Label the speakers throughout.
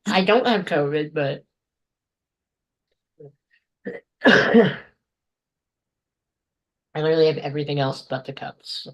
Speaker 1: I don't have COVID, but I literally have everything else but the cups.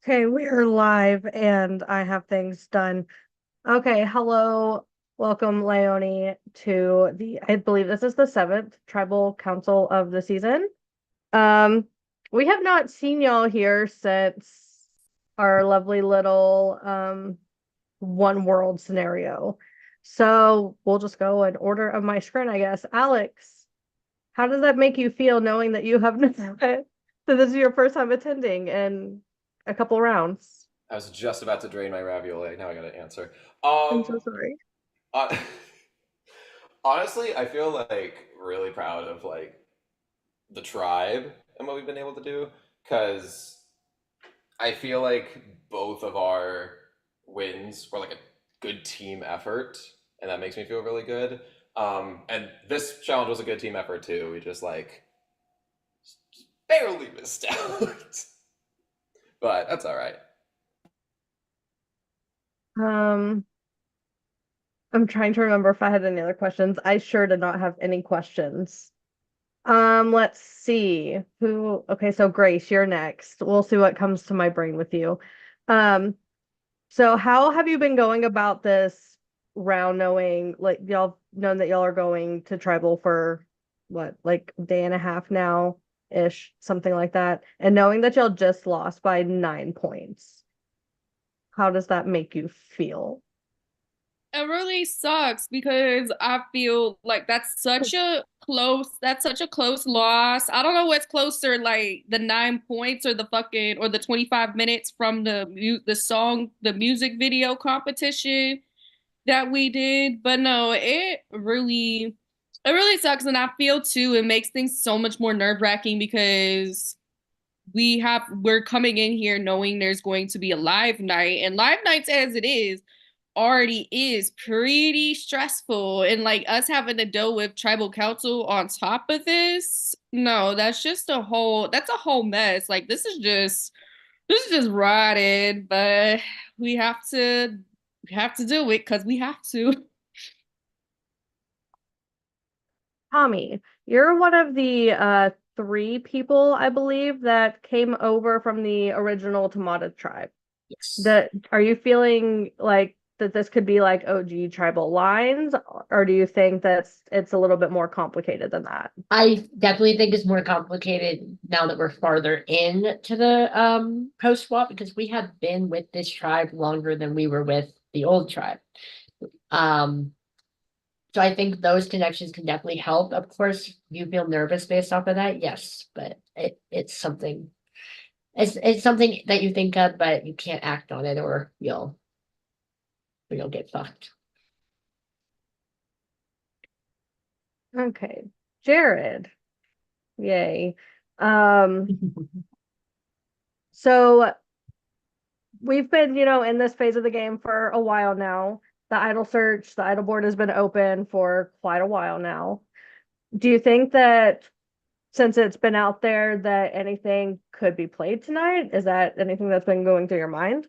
Speaker 2: Okay, we are live and I have things done. Okay, hello. Welcome, Laione, to I believe this is the seventh tribal council of the season. Um, we have not seen y'all here since our lovely little one world scenario. So we'll just go in order of my screen, I guess. Alex, how does that make you feel knowing that you have that this is your first time attending in a couple rounds?
Speaker 3: I was just about to drain my ravioli. Now I gotta answer.
Speaker 2: I'm so
Speaker 3: Um,
Speaker 2: sorry.
Speaker 3: hon- Honestly, I feel like really proud of like the tribe and what we've been able to do because I feel like both of our wins were like a good team effort, and that makes me feel really good. And this challenge was a good team effort too. We just like barely missed out, but that's all right.
Speaker 2: Um, I'm trying to remember if I had any other questions. I sure did not have any questions. Let's see. Okay, so Grace, you're next. We'll see what comes to my brain with you. Um, so how have you been going about this round knowing like y'all known that y'all are going to tribal for what, like a day and a half now ish, something like that, and knowing that y'all just lost by 9 points. How does that make you feel?
Speaker 4: It really sucks because I feel like that's such a close loss. I don't know what's closer, like the 9 points or the fucking or the 25 minutes from the music video competition that we did. But no, it really sucks. And I feel too, it makes things so much more nerve-wracking because we're coming in here knowing there's going to be a live night, and live nights as it is already is pretty stressful, and like us having to deal with tribal council on top of this, no, that's a whole mess. Like this is just rotted, but we have to do it because we have to.
Speaker 2: Tommy, you're one of the three people, I believe, that came over from the original Tomato tribe.
Speaker 1: Yes.
Speaker 2: That are you feeling like that this could be like OG tribal lines, or do you think it's a little bit more complicated than that?
Speaker 1: I definitely think it's more complicated now that we're farther in to the post swap because we have been with this tribe longer than we were with the old tribe. Um, so I think those connections can definitely help. Of course, you feel nervous based off of that, yes, but it's something it's something that you think of, but you can't act on it or you'll get fucked.
Speaker 2: Okay. Jared, yay. Um, so we've been, in this phase of the game for a while now. The idle board has been open for quite a while now. Do you think that since it's been out there that anything could be played tonight? Is that anything that's been going through your mind?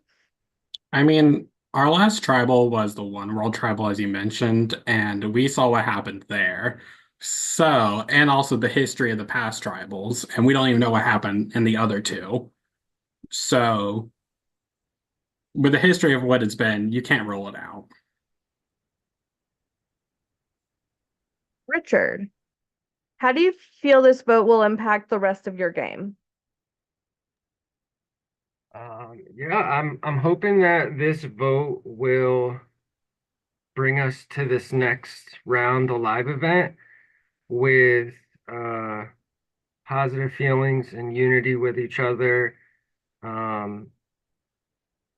Speaker 5: I mean, our last tribal was the One World Tribal, as you mentioned, and we saw what happened there. So, and also the history of the past tribals, and we don't even know what happened in the other two. So, with the history of what it's been, you can't rule it out.
Speaker 2: Richard, how do you feel this vote will impact the rest of your game?
Speaker 6: Yeah, I'm hoping that this vote will bring us to this next round, the live event, with uh, positive feelings and unity with each other. Um,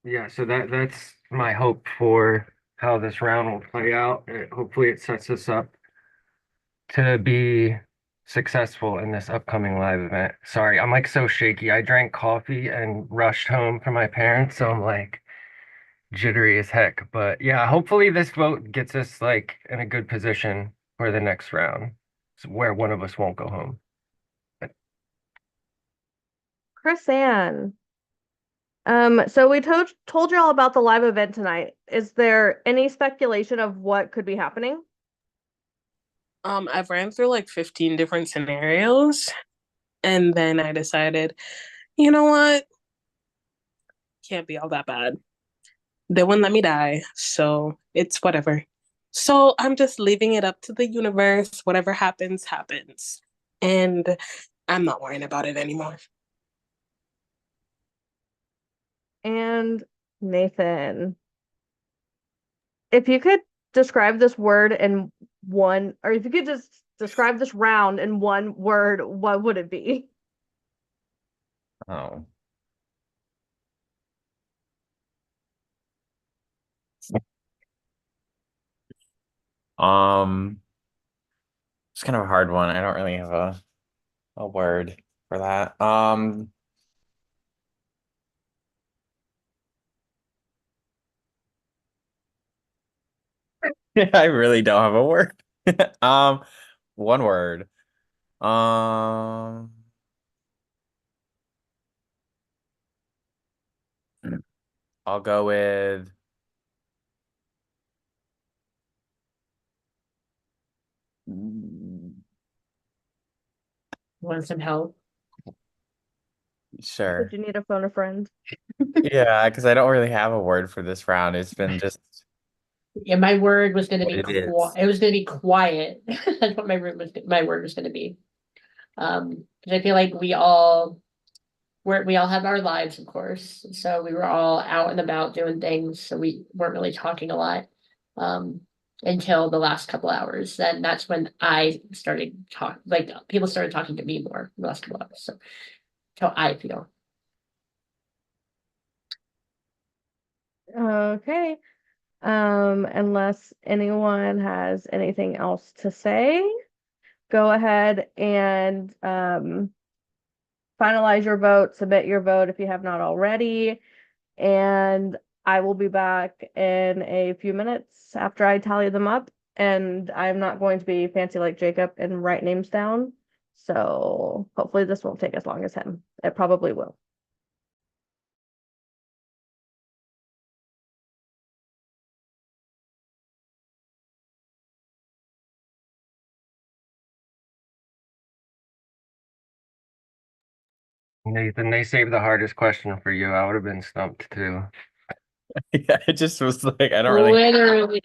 Speaker 6: yeah, so that's my hope for how this round will play out. Hopefully it sets us up to be successful in this upcoming live event. Sorry, I'm like so shaky. I drank coffee and rushed home from my parents, so I'm like jittery as heck. But yeah, hopefully this vote gets us like in a good position for the next round, where one of us won't go home.
Speaker 2: Chris Ann. So we told you all about the live event tonight. Is there any speculation of what could be happening?
Speaker 7: I've ran through like 15 different scenarios, and then I decided, you know what? Can't be all that bad. They wouldn't let me die, so it's whatever. So I'm just leaving it up to the universe. Whatever happens, happens. And I'm not worrying about it anymore.
Speaker 2: And Nathan, if you could describe this word in one, or if you could just describe this round in one word, what would it be?
Speaker 3: Oh. It's kind of a hard one. I don't really have a word for that. I really don't have a word. One word. Um, I'll go with
Speaker 1: Want some help?
Speaker 3: sure.
Speaker 2: Did you need a phone a friend?
Speaker 3: Yeah, because I don't really have a word for this round. It's been just
Speaker 1: Yeah, my word was gonna be
Speaker 3: What it is.
Speaker 1: it was gonna be quiet. That's what my word was gonna be. Because I feel like we all have our lives, of course. So we were all out and about doing things, so we weren't really talking a lot. Until the last couple hours. Then that's when I started like people started talking to me more the last couple hours. So how I feel.
Speaker 2: Okay. Unless anyone has anything else to say, go ahead and finalize your vote, submit your vote if you have not already, and I will be back in a few minutes after I tally them up. And I'm not going to be fancy like Jacob and write names down. So hopefully this won't take as long as him. It probably will.
Speaker 6: Nathan, they saved the hardest question for you. I would have been stumped too.
Speaker 3: yeah, it just was like I don't really
Speaker 1: Literally.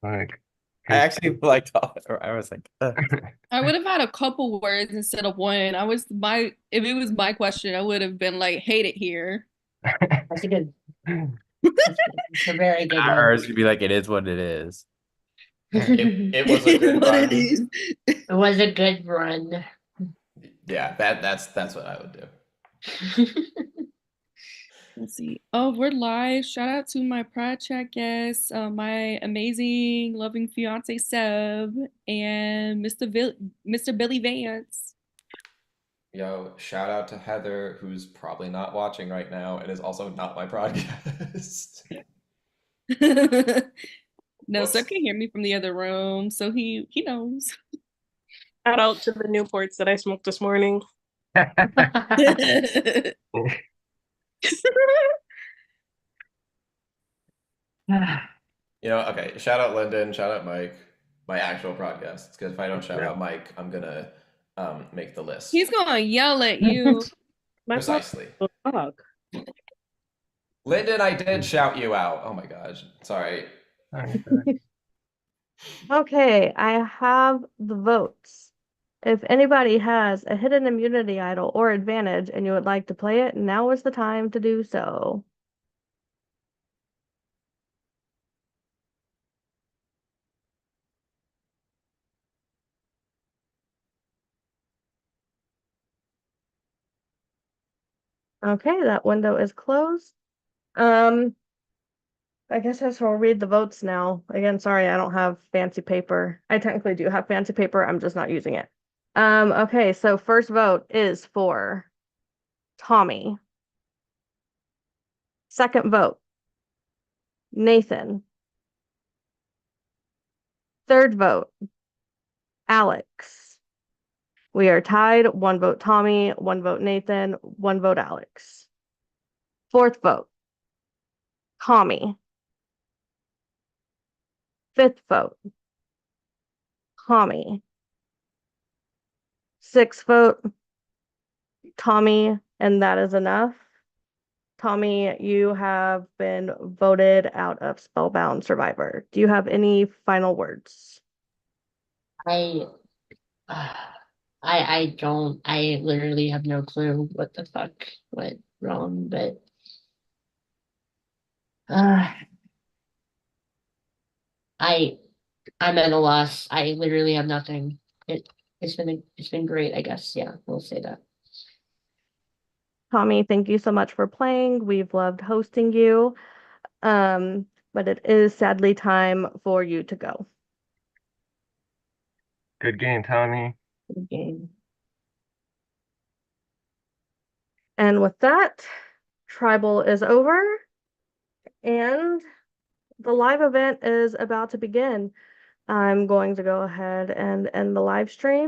Speaker 6: Like,
Speaker 3: I actually liked all I was like
Speaker 4: I would have had a couple words instead of one. If it was my question, I would have been like, hate it here.
Speaker 1: That's a good. It's a very good one.
Speaker 3: ours would be like it is what it is.
Speaker 1: It
Speaker 3: It was a good
Speaker 4: What it
Speaker 3: run.
Speaker 4: is.
Speaker 1: was a good run.
Speaker 3: Yeah, that's what I would do.
Speaker 4: Let's see. Oh, we're live. Shout out to my Pride Chat guests, my amazing, loving fiance Seb, and Mr. Billy Vance.
Speaker 3: Yo, shout out to Heather, who's probably not watching right now and is also not my podcast.
Speaker 4: No,
Speaker 3: Whoops.
Speaker 4: Seb can hear me from the other room, so he knows.
Speaker 7: Shout out to the Newports that I smoked this morning.
Speaker 3: You know, okay, shout out Lyndon, shout out Mike, my actual podcast. Because if I don't shout out Mike, I'm gonna make the list.
Speaker 4: He's gonna yell at you.
Speaker 7: My
Speaker 3: Precisely.
Speaker 7: fuck.
Speaker 3: Lyndon, I did shout you out. Oh my gosh. Sorry.
Speaker 2: Okay, I have the votes. If anybody has a hidden immunity idol or advantage and you would like to play it, now is the time to do so. Okay, that window is closed. I guess I shall read the votes now. Again, sorry, I don't have fancy paper. I technically do have fancy paper, I'm just not using it. Okay, so first vote is for Tommy. Second vote, Nathan. Third vote, Alex. We are tied. 1 vote Tommy, 1 vote Nathan, 1 vote Alex. Fourth vote, Tommy. Fifth vote, Tommy. Sixth vote, Tommy, and that is enough. Tommy, you have been voted out of Spellbound Survivor. Do you have any final words?
Speaker 1: I, I don't, I literally have no clue what the fuck went wrong, but uh, I, I'm at a loss. I literally have nothing. It's been great, I guess. Yeah, we'll say that.
Speaker 2: Tommy, thank you so much for playing. We've loved hosting you. But it is sadly time for you to go.
Speaker 6: Good game, Tommy.
Speaker 1: Good game.
Speaker 2: And with that, Tribal is over and the live event is about to begin. I'm going to go ahead and end the live stream.